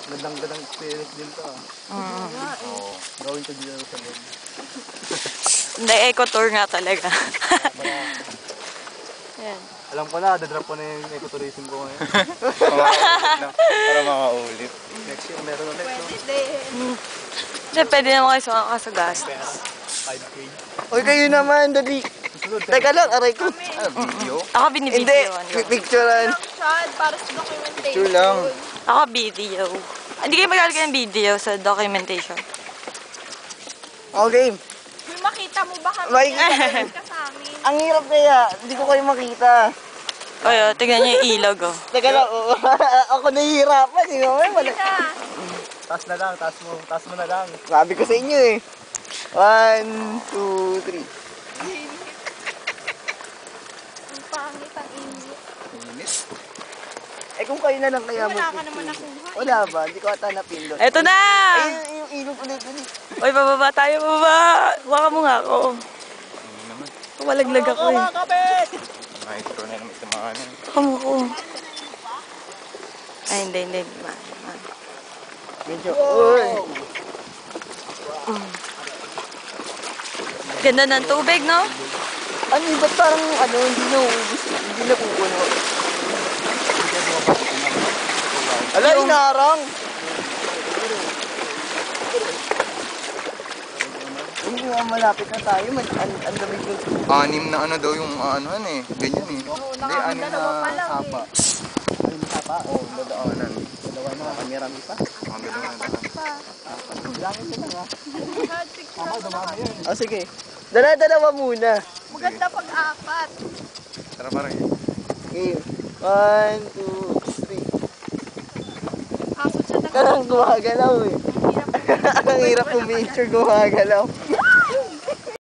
Gandang experience din to. Oo. Going to Jerusalem. Hindi, eco-tour nga talaga. Ayan. Alam ko na, dadrop ko na yung ecotourism ko ngayon. Para makaulit. Next year, meron ulit. Pwede din. Kasi pwede naman kayo sumaka sa gastos. 5K. Uy, kayo naman, dali. Teka lang, aray ko. Video? Ako Hindi, binibidyoan ko. picturean. Chad, para sa documentation. Picture lang. Ako video. Hindi kayo maglalagay ng video sa documentation. Okay. May makita mo ba kami? Makikita. Ka sa amin. Ang hirap kaya, hindi ko kayo makita. Oy, tignan niyo yung ilog, oh. Teka lang, ako nahihirapan. Hindi naman, wala. Taas na lang, taas mo na lang. Sabi ko sa inyo eh. 1, 2, 3. Ang pangit, ang init. Inis. Eh kung kayo na lang kaya mo. Wala ka naman nakuha. Wala ba? Hindi ko ata napindot. Eto na! Ay, yung ilog ulit. Oy, bababa tayo, bababa! Waka mo nga ako. Ano naman? Walaglag ako eh. Maestro na naman sa mga ano. Kamo ko. Ay, hindi. Medyo, uy. Ganda ng tubig, no? Ano, ba't parang hindi na uubos, hindi na pupuno. Ala, inarang. Hindi nga malapit na tayo, ang damig ng tubig. 6 na ano daw yung anuhan eh. Ganyan eh. Oo, Hindi, 6 na dalawa pa lang sapa. Ay, masapa. Oo, dadaanan. Dalawa na, kamerami pa. Mga dalawa na daan. Langit na lang ha. Chad, picture mo na. Oh, sige. Dala-dalawa muna. Maganda pag-apat. Tara parang eh. Okay. 1, 2, 3. Kaso siya Karang gumagalaw eh. Ang hirap. Ang hirap pumicture, gumagalaw.